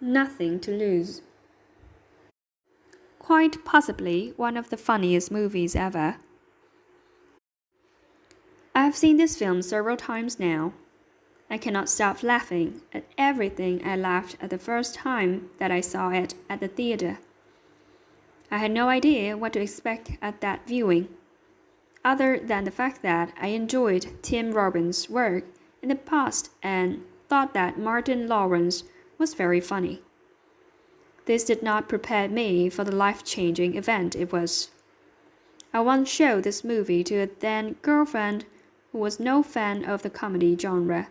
nothing to lose. Quite possibly one of the funniest movies ever. I have seen this film several times now. I cannot stop laughing at everything I laughed at the first time that I saw it at the theater. I had no idea what to expect at that viewing, other than the fact that I enjoyed Tim Robbins' work in the past and thought that Martin Lawrence was very funny. This did not prepare me for the life-changing event it was. I once showed this movie to a then girlfriend who was no fan of the comedy genre,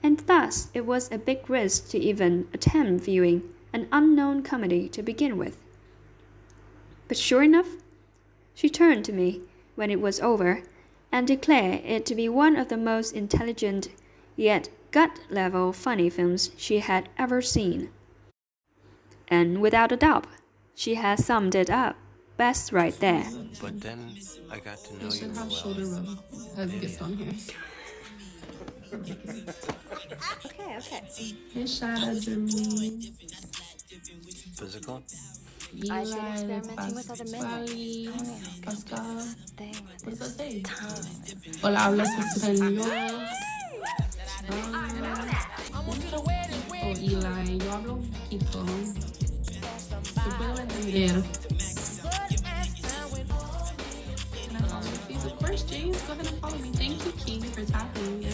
and thus it was a big risk to even attempt viewing an unknown comedy to begin with. But sure enough, she turned to me when it was over and declared it to be one of the most intelligent yet gut-level funny films she had ever seen. And without a doubt, she has summed it up best right there. But then I got to know you should have well. shoulder rub as a gift on here. Okay. Hey, Shada, Germany. Physical? I should experimenting with other men. Pascal. Stay with What does that say? time. Hola, hablas español. Oh, Eli, yo hablo un poquito. Te puedo entender. Of course, James, go ahead and follow me. Thank you, King, for tapping. I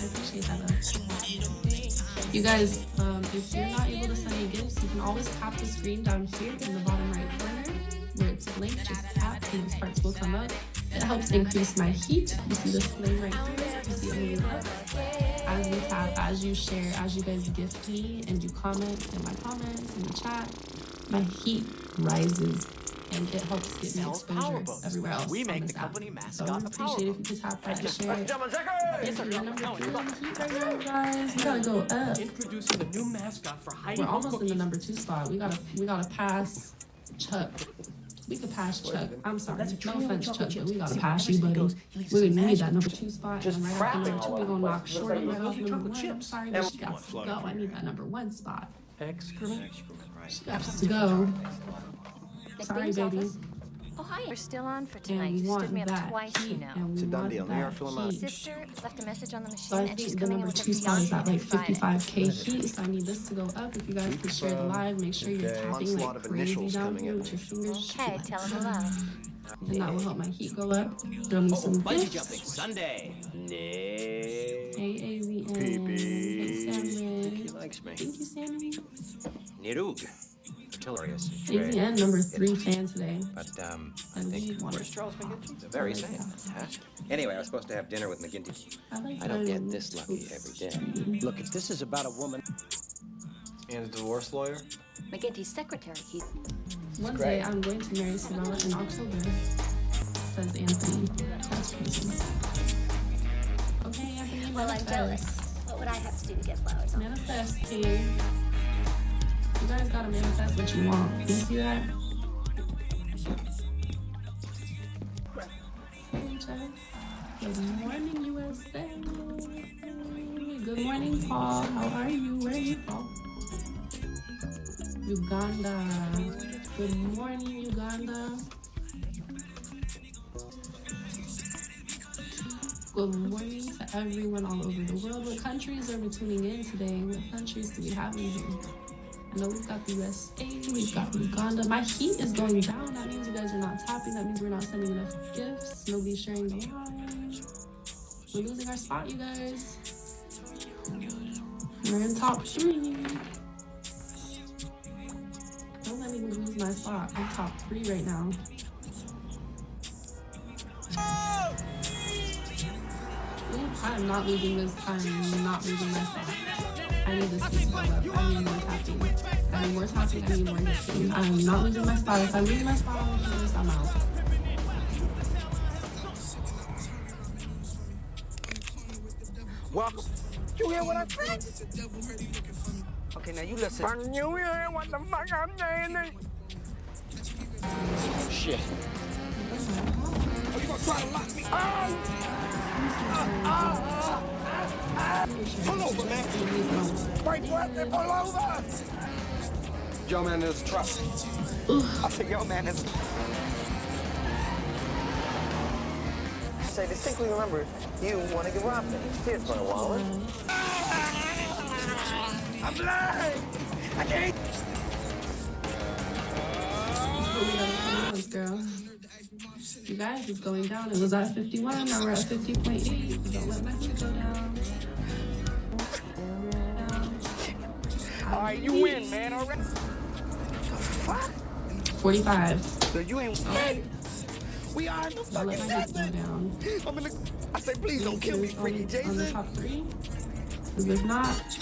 appreciate that. You guys, if you're not able to send me gifts, you can always tap the screen down here in the bottom right corner where it's linked. Just tap and those parts will come up. It helps increase my heat. You see this flame right here? You see it moving up. As you tap, as you share, as you guys gift me and you comment in my comments, in the chat, my heat rises. And it helps get me exposure everywhere else. We make the company mascot. So I appreciate if you could tap that and share it. Yes, sir. We're number 3 on the heat right now, guys. We gotta go up. Introducing the new mascot for Heidi. We're almost in the number 2 spot. We gotta pass Chuck. We could pass Chuck. I'm sorry. No offense, Chuck, but we gotta pass you, buddy. We need that number 2 spot. And right after number 2, we're gonna knock short right off number 1. I'm sorry, but she got to go. I need that number 1 spot. Excrement. She got to go. Sorry, baby. Oh, hi. We're still on for tonight. And we You want stood me up that twice, heat, you know. and we It's a done want deal. that They are filling out. heat. Sister left a message on the machine So I and she's think the coming in number with her 2 spot is fiance at like Friday. 55k heat, so I need this to go up. If you guys could share the live, make sure you're tapping Onslaught like of crazy initials down coming here in. with your fingers. Okay, tell him hello. And that will help my heat go up. Throw me some Bungee gifts. jumping Sunday. Hey, AVN. Pee-pee. Hey, Salmon. He likes me. Thank you, Sammy. Nirug. Hilarious. AVN number 3 fan today. But, I And think... we want Where's it. Charles McGinley? The very same. Fantastic. Anyway, I was supposed to have dinner with McGinley. like I don't get that. this lucky every day. Look, if this is about a woman... And a divorce lawyer? McGinty's secretary, Keith. One day I'm going to marry Savannah in October, says Anthony. That's crazy. Okay, Anthony, Well, I'm jealous. manifest. What would I have to do to get flowers on? Manifest, King. You guys gotta manifest what you want. You see that? Hey, Jeff. Good morning, USA. Good morning, Paul. How are you? Where are you from? Uganda. Good morning, Uganda. Good morning to everyone all over the world. What countries are we tuning in today? What countries do we have in here? I know we've got the USA, we've got Uganda. My heat is going down. That means you guys are not tapping. That means we're not sending enough gifts. Nobody's sharing the live. We're losing our spot, you guys. We're in top 3. Don't let me lose my spot. I'm top 3 right now. I'm not losing this. I'm not losing my spot. I need this to go up. I need more tapping. I need more tapping. I need more gifting. I'm not losing my spot. If I lose my spot, I'm out. Welcome. You hear what I said? Okay, now you listen. You hear what the fuck I'm saying? Shit. Oh, you gonna try to lock me? Pull over, man. Wait, what? Pull over. Yo, man, there's a truck. I said, yo, man, there's a... I distinctly remember you want to get robbed. Here's my wallet. I'm blind. I can't. Girl. You guys, it's going down. It was at 51. Now we're at 50.8. Don't let my foot go down. All right, you win, man. All right. 45. So you ain't win. We are in the Don't let fucking my foot go desert. down. I'm in the... I say, please don't kill me, freaky On the Jason. top 3. Because if not, you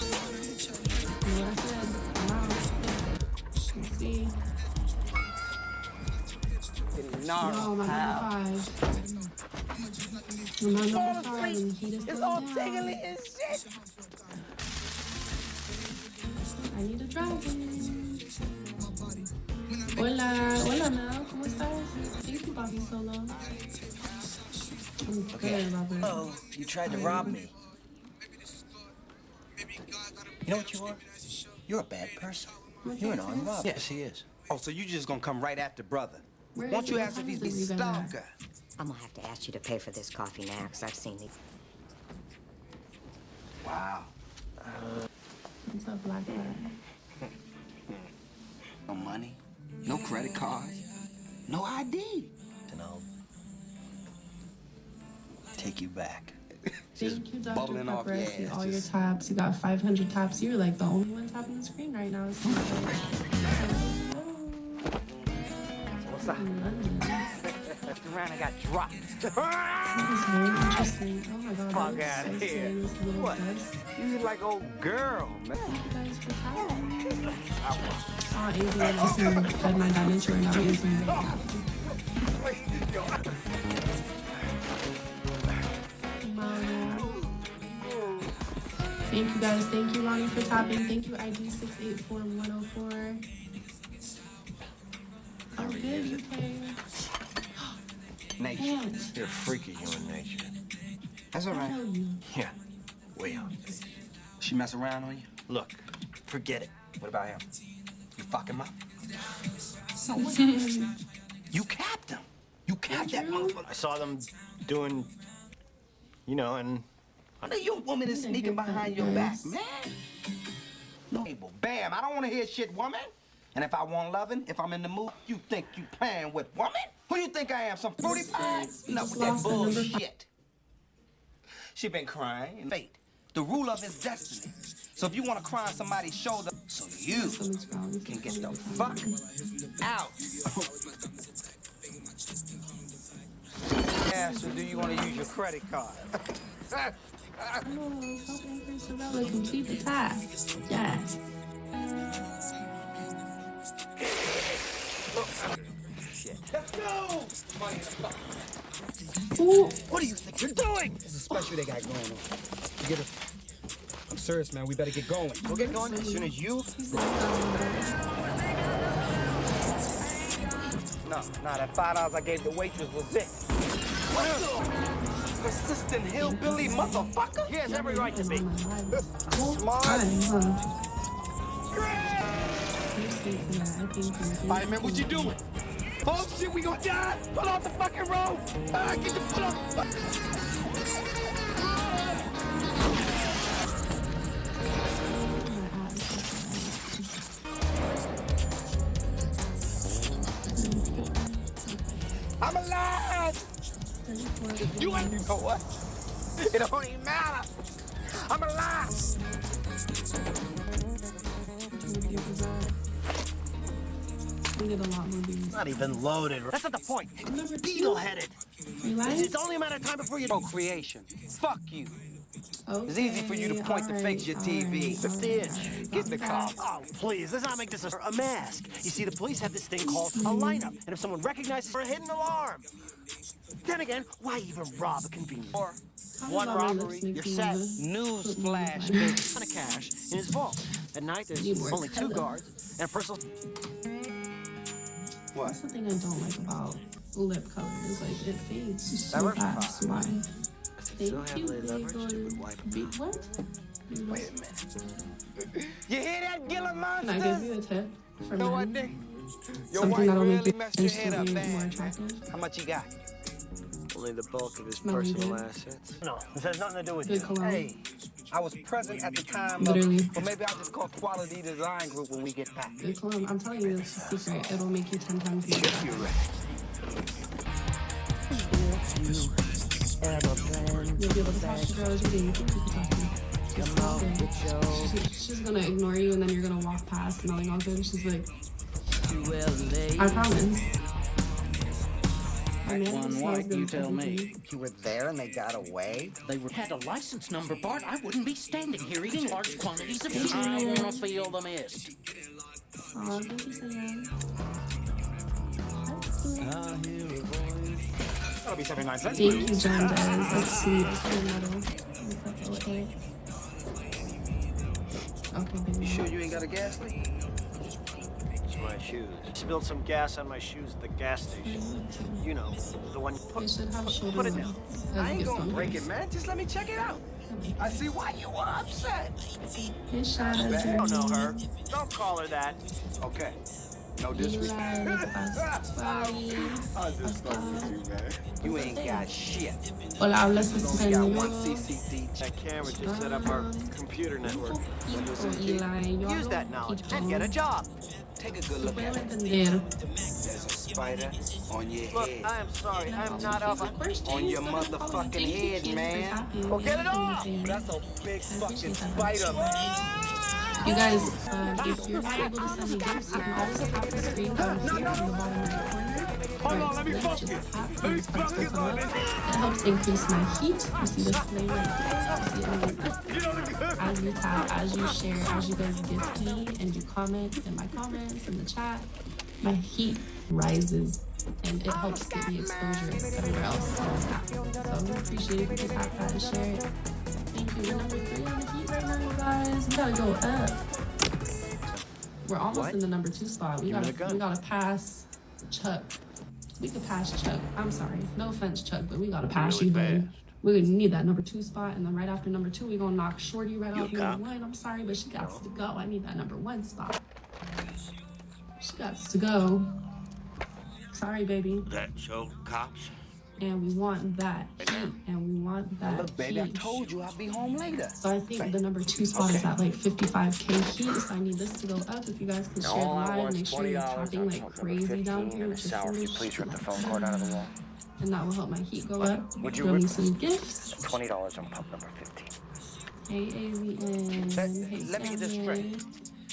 know what I said. I'm out. Let's see. No, my number 5. My number 5 and the heat is It's all going tingly down. and shit. I need a driver. Hola Mel, ¿cómo estás? Thank you, Bobby Solo. I'm good, Robert. Oh, you tried to rob me. You know what you are? You're a bad person. You're an armed robber. Yes, he is. Oh, so you just gonna come right after brother? Where Won't is you it? ask if he's What the time is it, stalker? I'm gonna have to ask you to pay for this coffee now, because I've seen these. Wow. What's up, Black Flag? No money, no credit cards, no ID. And I'll take you back. Thank you, Dr. bubbling off Pepper. I your see ass, all your just- tabs. You got 500 tabs. You're like the only one tapping the screen right now. It's What's up? Around and got dropped. That is very interesting. Oh my god. Fuck that outta is so here. serious, little What? guys. You like old girl, man. Thank you guys for tapping. Adrian also fed my diamonds right now. He's very happy. Thank you guys. Thank you, Ronnie, for tapping. Thank you, ID 684104. Oh, good, okay. Nature. Hands. You're freaky, human nature. That's all right. Tell you. Yeah. Well, She mess around on you? look, forget it. What about him? You fuck him up? You capped him. You capped that motherfucker. I saw them doing, you know, and I know your woman is sneaking behind your back, man. No, bam, I don't want to hear shit, woman. And if I want loving, if I'm in the mood, you think you playing with woman? Who you think I am, some fruity pie? No, with that Lost the number bullshit. She been crying and fate. The rule of his destiny. So if you want to cry on somebody's shoulder, so you can get the fuck out. Yeah, so do you want to use your credit card? Oh, helping Christabella complete the task. Yes. Let's go! Ooh. What do you think you're doing? It's a special they got going on. You get it? I'm serious, man. We better get going. We'll get going as soon as you... No, that $5 I gave the waitress was it. What the? Persistent hillbilly motherfucker? He has every right to be. Smart. Alright, man, what you doing? Oh, shit, we gonna die! Pull off the fucking road! Get the pull off! I'm alive! You ain't know what? It don't even matter. I'm alive! We did a lot more things. not even loaded. That's not the point. Number Beetle-headed. You like? It's only a matter of time before you... Procreation. Fuck you. Okay, It's easy for you to point to fix your TV. 50-inch. Get in the car. Oh, please, let's not make this a mask. You see, the police have this thing called a lineup, and if someone recognizes for a hidden alarm. Then again, why even rob a convenience store? One robbery, you're set. News flash, baby. bitch. Ton of cash in his vault. At night, there's Need more only 2 color. guards and a personal... What? That's the thing I don't like about lip color is like it fades so Diversify. fast. Why? Thank you, Bagel. What? Wait a minute. You hear that, Gila Can I give monsters? you a tip for You know what, men? Nick? Your Something wife that'll make really you messed your head up, instantly more man. attractive. How much you got? Only the bulk of his Smelling personal good. assets. No, this has nothing to do with Good you. cologne. Hey, I was present at the time Literally. of, or maybe I'll just call Quality Design Group when we get back. Good cologne. I'm telling you, it's a secret. It'll make you 10 times more attractive. You're right. You'll be able to talk to girls you didn't think you could talk to. Just smell good. She's gonna ignore you and then you're gonna walk past smelling all good. She's like, I promise. A man who One smells white, good you is tell everything. me. You were there and they got away? They had a license number, Bart. I wouldn't be standing here eating large quantities of shit. I want to feel the mist. Aw, thank you so much. That'll be 79 cents. Thank you, John Dez. That's sweet. It's very metal. It's like a little. Okay, baby. You sure you ain't got a gas leak? It's my shoes. Spilled some gas on my shoes at the gas station. You know, the one you You put. should have shoulder Put it room down. as I ain't gift gonna on break yours. it, man. Just let me check it out. I see why you were upset. Hey, shout out I to don't know her. Don't call her that. Okay. No Eli, disrespect. Pasquale, I just fucking with you, man. You ain't got shit. Hola, hablas You only got one español. CCD. That camera just set up our computer network. Eli, yo Use hablo that knowledge poquito. and get a job. Take a good look Puedo at it. entender. There's a spider on your Look, head. I am sorry. I'm not up. On your motherfucking head, man. Well, get it off! That's a big fucking spider, man. You guys, if you're not able to send me gifts, you can always tap the screen down here in the bottom right corner. Hold on, let me fuck Just you. tap Let me and fuck start you, to come up. man. It helps increase my heat. You see this flame right there? You see it moving up. As you tap, as you share, as you guys gift me and you comment in my comments in the chat, my heat rises and it helps get me exposure everywhere else on this app. So I would appreciate if you could tap that and share it. Thank you. We're number 3 on the heat right now, you guys. We gotta go up. We're almost in the number 2 spot. We gotta pass Chuck. We could pass Chuck. I'm sorry. No offense, Chuck, but we gotta pass you, buddy. We're gonna need that number 2 spot, and then right after number 2, we're gonna knock Shorty right off number 1. I'm sorry, but she got to go. I need that number 1 spot. She got to go. Sorry, baby. That show cops. And we want that heat, and we want that Look, baby, I heat. told you I'll be home later. So I think the number 2 spot is at like 55K heat, so I need this to go up. If you guys can share live, make sure you're tapping like crazy down here with your fingers. Please rip the phone cord out of the wall. And that will help my heat go up. Would you Throw me rip- some gifts. $20 on pump number 15. Hey, AVN. Hey, Let me get this straight.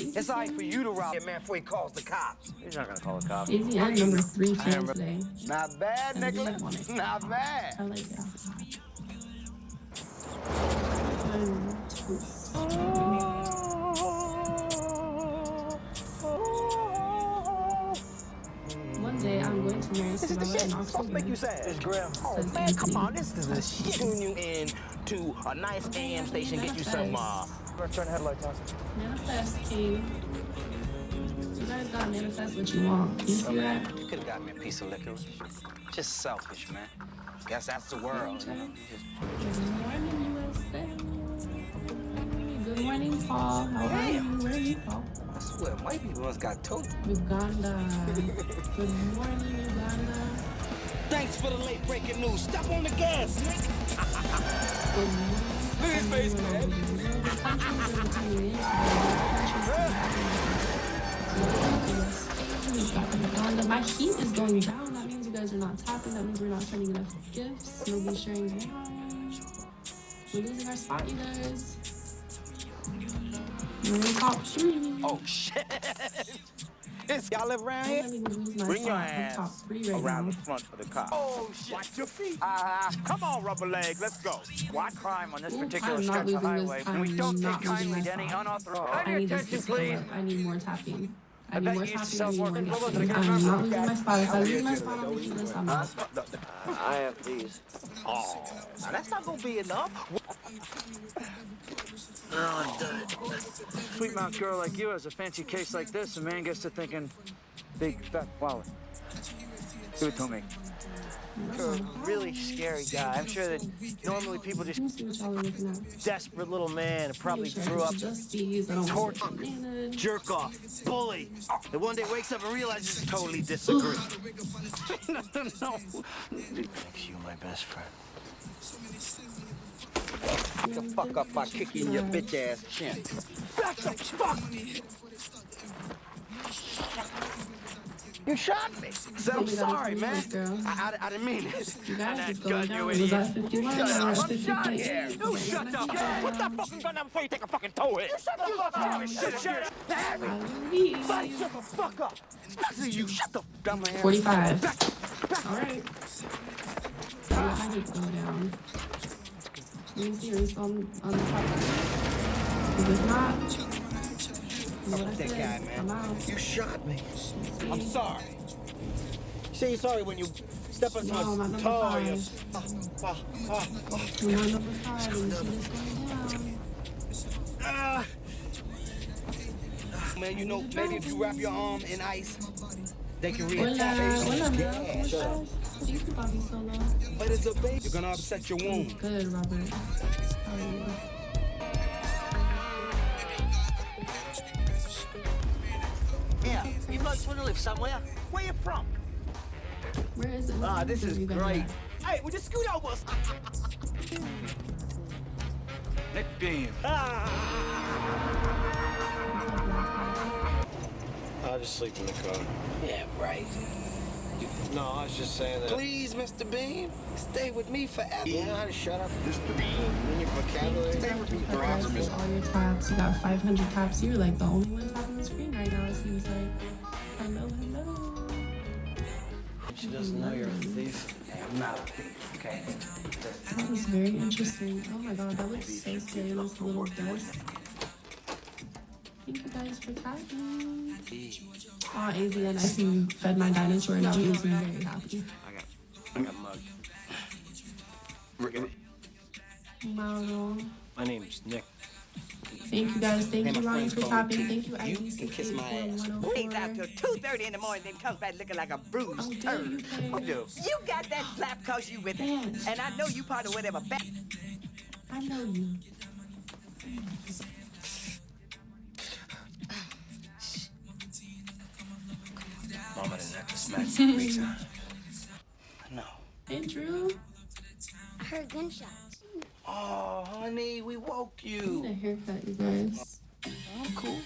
It's all right for you to rob your man before he calls the cops. He's not gonna call the cops. AVN number 3 fan today. Not bad, I really Nicholas. want it. Not bad. I like it. One day I'm going to marry Cinderella in October. Make you sad. It's grim. Oh, man, come on. This is the shit. Tune you in to a nice AM station, get you some, Turn the headlights on. Manifest, King. You guys gotta manifest what you want. You see that? You could have got me a piece of liquor. Just selfish, man. Guess that's the world, you know. Good morning, USA. Good morning, Paul. How are you? Where are you, Paul? I swear, white people once got told. Uganda. Good morning, Uganda. Thanks for the late breaking news. Step on the gas, Nick. Good morning. Look at his face, man. My heat is going down. That means you guys are not tapping. That means we're not sending enough gifts. Nobody's sharing live. We're losing our spot, you guys. We're in top 3. Oh, shit. Y'all live around here? Bring your ass top 3 right around now. the front of the car. Oh, shit. Watch your feet. Come on, rubber leg, let's go. Why crime on this particular I'm not stretch of losing highway this. when we I'm don't not take losing kindly my to any spot. unauthorized... I need this to go up. I need more tapping. I need bet more you tapping. I yourself need more working. gifting. I'm not losing my spot. If I lose my spot on the heat list, I'm out. I have these. Oh, now that's not gonna be enough. Sweet mouth girl like you has a fancy case like this, a man gets to thinking big fat wallet. Give it to me. You're a really scary guy. I'm sure that normally people just desperate little man who probably grew up tortured, jerk off, bully, and one day wakes up and realizes totally disagree. No. Makes you my best friend. Shut the fuck up by kicking your bitch ass chin. Back the fuck! You shot me. Said I'm sorry, man. I didn't mean it. You guys is Gun, going you down. idiot. Was that 51 Shut or up, I'm 50? shot here. You shut the fuck up. Put that fucking gun down before you take a fucking toe hit. You shut the fuck up. Shut up. Harry, buddy, shut the fuck up. Especially you. Shut the dumb ass. 45. Back. All right. So I did go down. Let me see who's on the top. If not, what I That said, guy, man. I'm out. You shot me. I'm sorry. Say you're sorry when you step on No, I'm someone's not toe. number Or you... We're on number 5 and she is going down. Man, you know, maybe if you wrap your arm in ice, they can Hola, reattach. hola, Shut up. what do you think about me solo? But it's a baby. You're gonna upset your wound. Good, Robert. How are you? Yeah, you guys want to live somewhere? Where you from? Where is it? Ah, this is great. Hey, would you scoot over? Nick Beam. I'll just sleep in the car. Yeah, right. No, I was just saying that. Please, Mr. Bean, stay with me forever. You know how to shut up, Mr. Bean? In your vocabulary. Stay with me forever. All your tabs. You got 500 tabs. You're like the only one tapping the screen right now. It seems like. Hello, hello. She doesn't know you're a thief. Hey, I'm not a thief, okay? That was very interesting. Oh my god, that looks so scary. Those little dust. Thank you guys for tagging. Oh, AZN, I see you fed my dinosaur now. He was very happy. I got mugged. Wow. My name's Nick. Thank you guys. Thank Hey, you, my Ronnie, friends for call me tapping. T. Thank you, You can kiss my ass. Stays out till 2:30 in the morning, then comes back looking like a bruised Oh, turd. damn, you You got that slap cause you with it. Yes. And I know you part of whatever back. I know you. Mama didn't have to smack some weeks, huh? No. Hey, Drew. I heard gunshots. Oh, honey, we woke I need a you. haircut, you guys. I'm cool.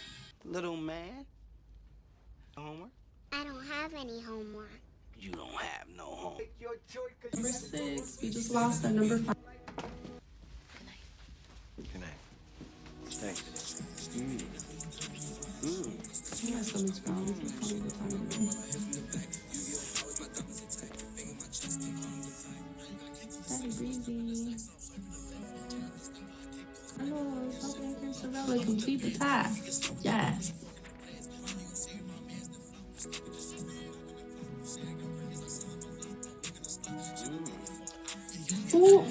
Little man. Homework? I don't have any homework. You don't have no home. Number 6. We just lost our number 5. Good night. Thanks. Yeah, stomach's growling. This is probably the time to go. Daddy breezy. Hello, Southern Sorella, complete the task. Yes. Ooh.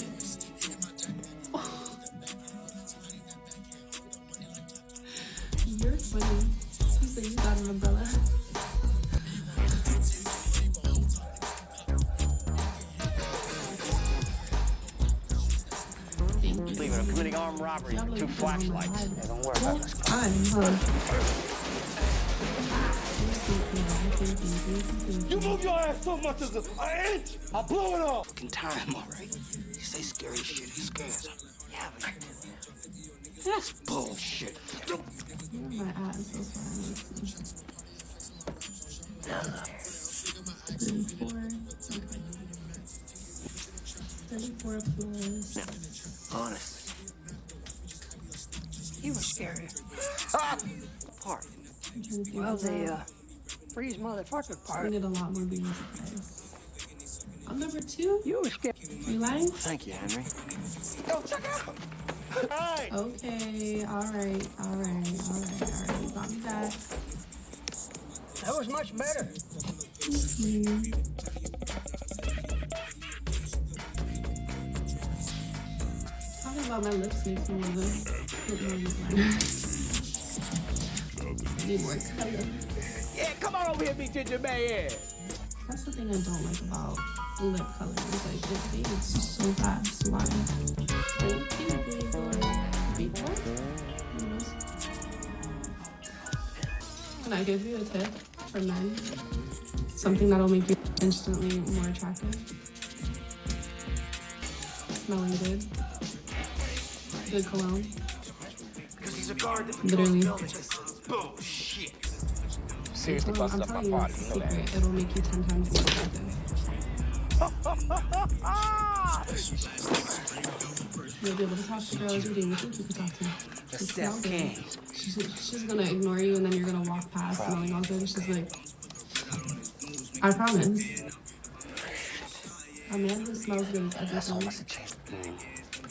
You're funny. You say you got an umbrella. Leaving. I'm committing armed robbery with 2 flashlights. Hey, don't worry about this. You move your ass so much as an inch, I'll blow it off. Fucking time, all right? You say scary shit, it scares them. Yeah, but that's bullshit. My eyes so far. 34. Okay. 34 plus. Honest. You were scary. Part. Well, the freeze motherfucker I need a lot more beans, guys. I'm number 2. You were scared. You lying? Thank you, Henry. Yo, check out. Hey! Okay, alright. You got me back. That was much better. Talking about my lips makes me want to put more liner. Need more color. Yeah, come on over here, big ginger man. That's the thing I don't like about lip color. It's like it fades so fast. Why? Thank you, baby boy. Can I give you a tip for men? Something that'll make you instantly more attractive. Smelling good. Good cologne. Literally. Bullshit. Seriously, busted up my body. Secret. It'll make you 10 times more attractive. You'll be able to talk to girls you didn't think you could talk to. Just smell good. She's gonna ignore you, and then you're gonna walk past smelling all good. She's like, I promise. A man who smells good is everything.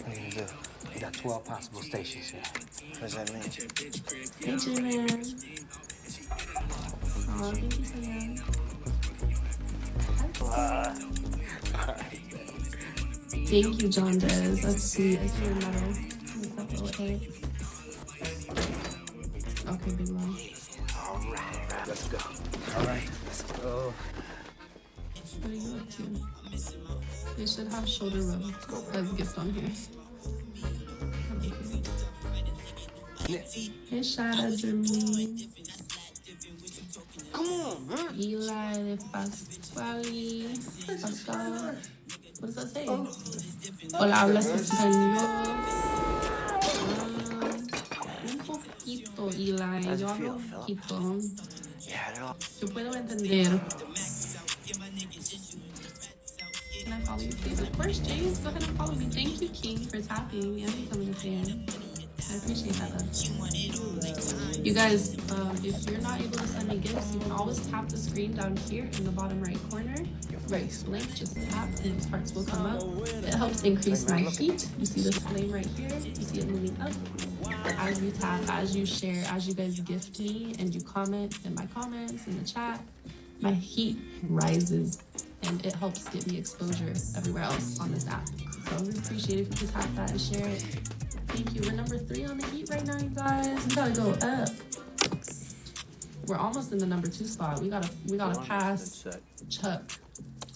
What do you do? You got 12 possible stations here. What does that mean? Hey, J-Man. Aw, thank you so much. Thank you, John Dez. That's sweet. I see your medal. What's up, little egg? Okay, big one. All right, let's go. All right, let's go. What are you up to? They should have shoulder rub as a gift on here. I like it. Hey, Shada, Jermaine. Come on, man. Eli de Pasquale. Pascal. What does that say? Hola, hablas español. Un poquito, Eli. Yo hablo un poquito. Yo puedo entender. Can I follow you, please? Of course, James. Go ahead and follow me. Thank you, King, for tapping and becoming a fan. I appreciate that, love. You guys, if you're not able to send me gifts, you can always tap the screen down here in the bottom right corner. Right link, just tap and these parts will come up. It helps increase my heat. You see this flame right here? You see it moving up. As you tap, as you share, as you guys gift me and you comment in my comments, in the chat, my heat rises and it helps get me exposure everywhere else on this app. So I would appreciate it if you could tap that and share it. Thank you. We're number 3 on the heat right now, you guys. We gotta go up. We're almost in the number 2 spot. We gotta pass Chuck.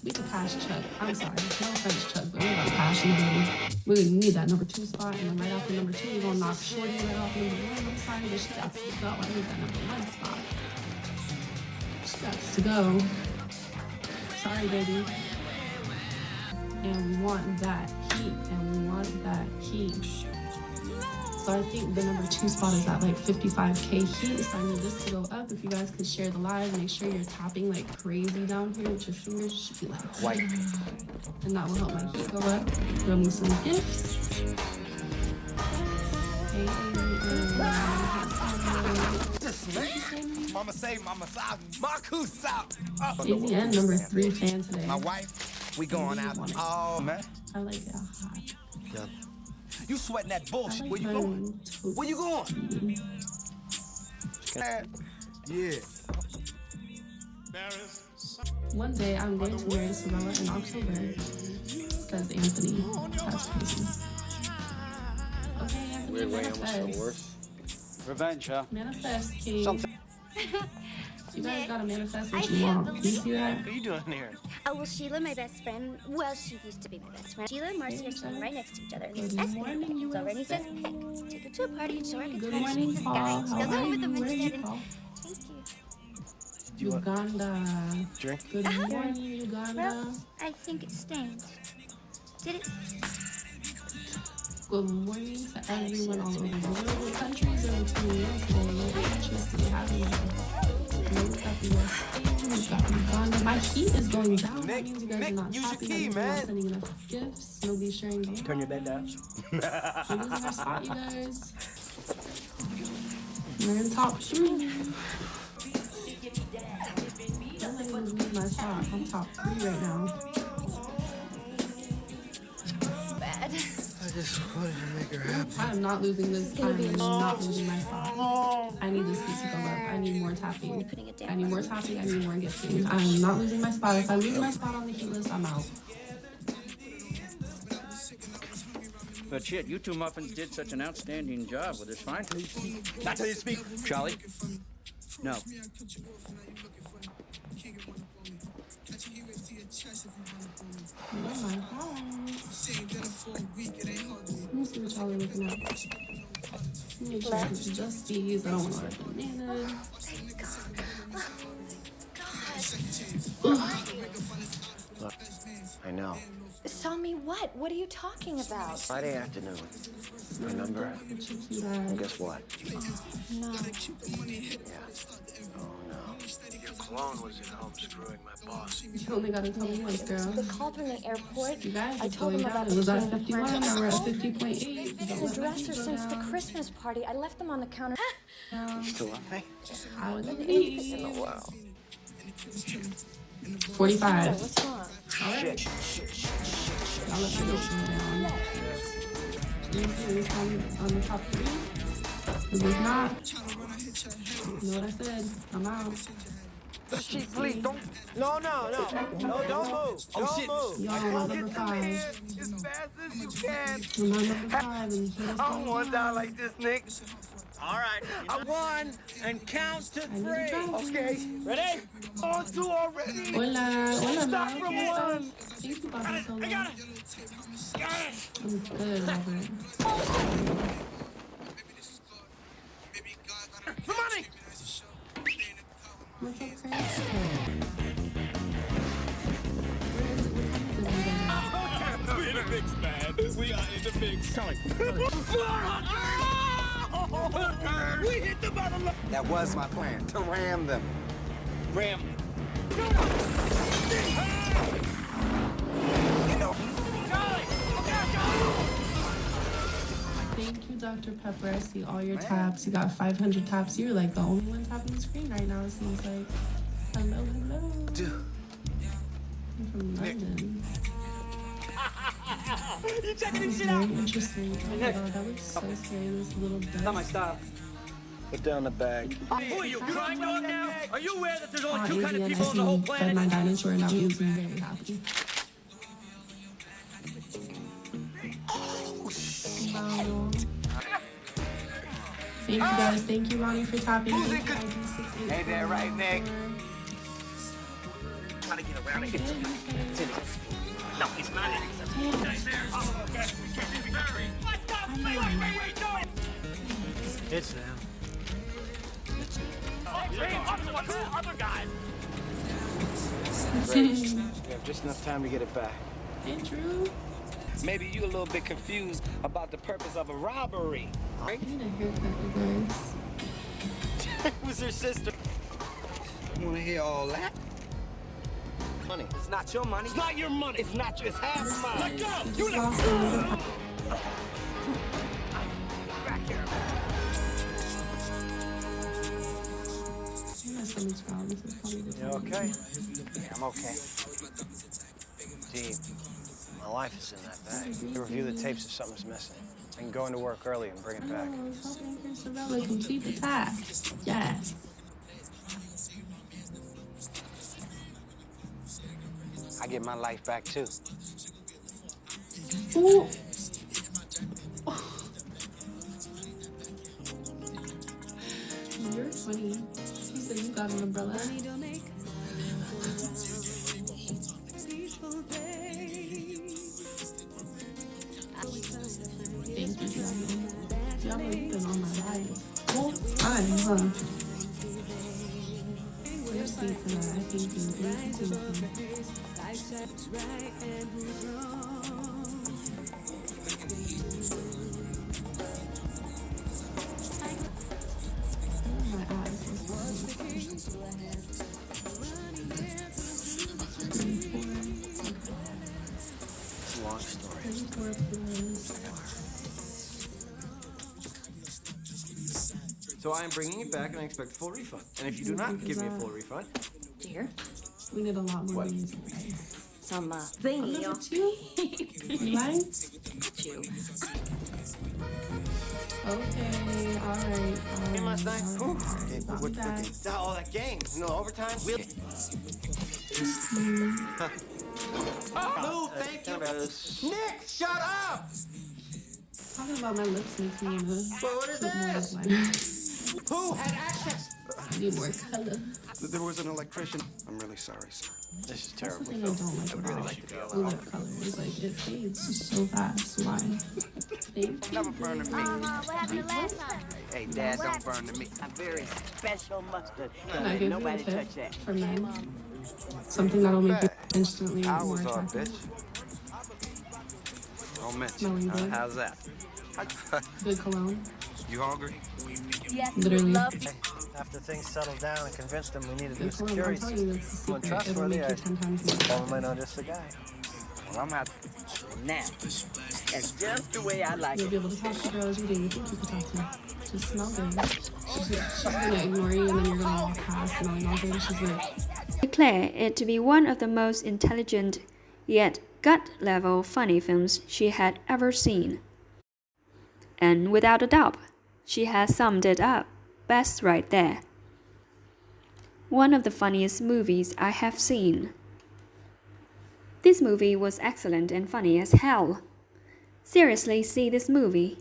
We can pass Chuck. I'm sorry. No offense, Chuck, but we gotta pass you, baby. We need that number 2 spot, and then right after number 2, we're gonna knock Shorty right off number 1. I'm sorry, but she got to go. I need that number 1 spot. She got to go. Sorry, baby. And we want that heat, and we want that heat. So I think the number 2 spot is at like 55K heat. So I need this to go up. If you guys could share the live, make sure you're tapping like crazy down here with your fingers. You should be like white. And that will help my heat go up. Throw me some gifts. Hey, Mama say, Mama South, Marcus South. Easy and number 3 fan today. My wife, we going out. Oh, man. I like it hot. Yeah. You sweating that bullshit. Like Where you going? Where you going? Yeah. One day I'm going to marry Savella in October, says Anthony. That's crazy. Okay, Anthony, manifest. Revenge, huh? Manifest, King. You guys gotta manifest what you want. Do you see that? What are you doing here? Oh, well, Sheila, my best friend. Well, she used to be my best friend. Sheila and Marcy are sitting right next to each other. And this escalator comes over and he says, "Pick. Take her to a party and show her Good morning, Paul. How are you? Where are you, Paul? Thank you. Uganda. Drink? Good morning, Uganda. Well, I think it stains. Did it? Good morning to everyone all over the world. What countries are we tuning in today? What countries do we have in here? We've got the USA, we've got Uganda. My heat is going down. That means you guys are not happy. That means you're not sending enough gifts. Nobody's sharing the Turn your bed down. We're losing our spot, you guys. We're in top 3. I'm not even losing my spot. I'm top 3 right now. Bad. I just wanted to make her happy. I am not losing this. I am not losing my spot. I need this heat to go up. I need more tapping. I need more tapping. I need more gifting. I am not losing my spot. If I lose my spot on the heat list, I'm out. But shit, you two muffins did such an outstanding job with this fine. Not till you speak, Charlie. No. Oh my God. Let me see what y'all are looking at. Make sure it's just these. I don't want to banana. Look, I know. Saw me what? What are you talking about? Friday afternoon. Remember? And guess what? No. Yeah. Oh, no. Your clone was at home screwing my boss. You only gotta tell me once, girl. They called from the airport. You guys, I it's told going them down. about It was the at 51, now we're at 50.8. The dresser since the Christmas party. I left them on the counter. You still love me? I would Anything in the world. 45. What's wrong? Shit. I'll let my dictionary down. Is on the top 3? If it's not, you know what I said? I'm out. She, please, don't. No, don't move. Don't move. Y'all on number 5. As fast as you can. I'm on number 5 and he just I don't want to die like this, Nick. All right. I won and count to 3. Okay. Ready? On 2 already. Hola, Stop from 1. Thank you, Bobby. I got it. Got it. I'm good, Robert. The money. What's up, Chris? We're in the mix, man. We are in the mix. Charlie. We hit the bottom. That was my plan, to ram them. Ram. Thank you, Dr. Pepper. I see all your taps. You got 500 taps. You're like the only one tapping the screen right now, it seems like. Hello. Dude. I'm from London. You checking this shit Very out? interesting. Oh my God, that looks so scary. This little dust. Not my style. Put down the bag. Who are you, crime dog now? Are you aware that there's only 2 kind of AVN, people on the whole fed planet? my dinosaur and that makes me very happy. Wow. Thank you guys. Thank you, Ronnie, for tapping. Hey there, right, Nick? Trying to get around it. No, it's not it. Oh, okay. What the? Wait, no! It's them. Other guy. We have just enough time to get it back. Hey, Drew. Maybe you a little bit confused about the purpose of a robbery. I need a haircut, you guys. It was her sister. You wanna hear all that? Money. It's not your money. It's not your money. It's not your, it's half mine. Let go. You awesome. Back here. You okay? Yeah, I'm okay. Dee, my life is in that bag. You review the tapes if something's missing. I can go into work early and bring it back. I was hoping for Isabella to complete the task. Yes. I get my life back too. Ooh. You're funny. She said you got an umbrella. Thank you, Diablo. Y'all have been on my life. Whole time, huh? You're sweet for that. I think you. It's a long story. So I am bringing it back and I expect a full refund. And if you do not give me a full refund... Dear, we need a lot more What? music. some thingy. Number 2? Right? You. Okay, alright. Game last night? Alright. Oh, that game. No overtime? We'll... Oh, thank you. Nick, shut up! Talking about my lips makes me Well, what is put more this? of mine. Who had access? I need more color. There was an electrician. I'm really sorry, sir. This is That's terrible. the thing I don't like about bullet color. It's like it fades so fast. Why? Thank Never burn to me. What happened the last time? Hey, Dad, don't burn to me. A very special mustard. Can I give you a Nobody tip touch that. for men? Something that'll make you instantly I more was all attractive. bitch. Don't mention. Smelling good. How's that? Good cologne. You hungry? Yes, Literally. love. After things settled down and convinced them we needed a Good cologne. I'm security telling you, that's the someone secret. It'll trustworthy, make you 10 times more told them I attractive. know just the guy. Well, I'm out. Now, that's just the way I like You'll it. be able to talk to girls you didn't think you could talk to. Just smell good. She's gonna ignore you and then you're gonna walk past smelling all good. She's like, Declare it to be one of the most intelligent, yet gut-level funny films she had ever seen. And without a doubt, she has summed it up best right there. One of the funniest movies I have seen. This movie was excellent and funny as hell. Seriously, see this movie.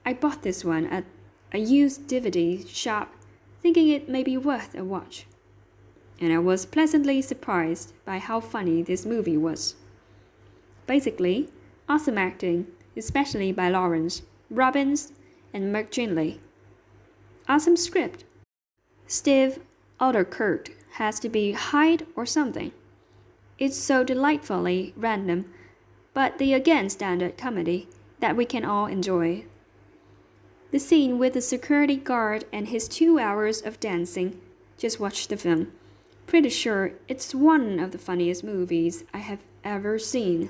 I bought this one at a used DVD shop, thinking it may be worth a watch. And I was pleasantly surprised by how funny this movie was. Basically, awesome acting, especially by Lawrence, Robbins, and McGinley. Awesome script. Steve Alderkirk has to be Hyde or something. It's so delightfully random, but the again standard comedy that we can all enjoy. The scene with the security guard and his 2 hours of dancing. Just watch the film. Pretty sure it's one of the funniest movies I have ever seen.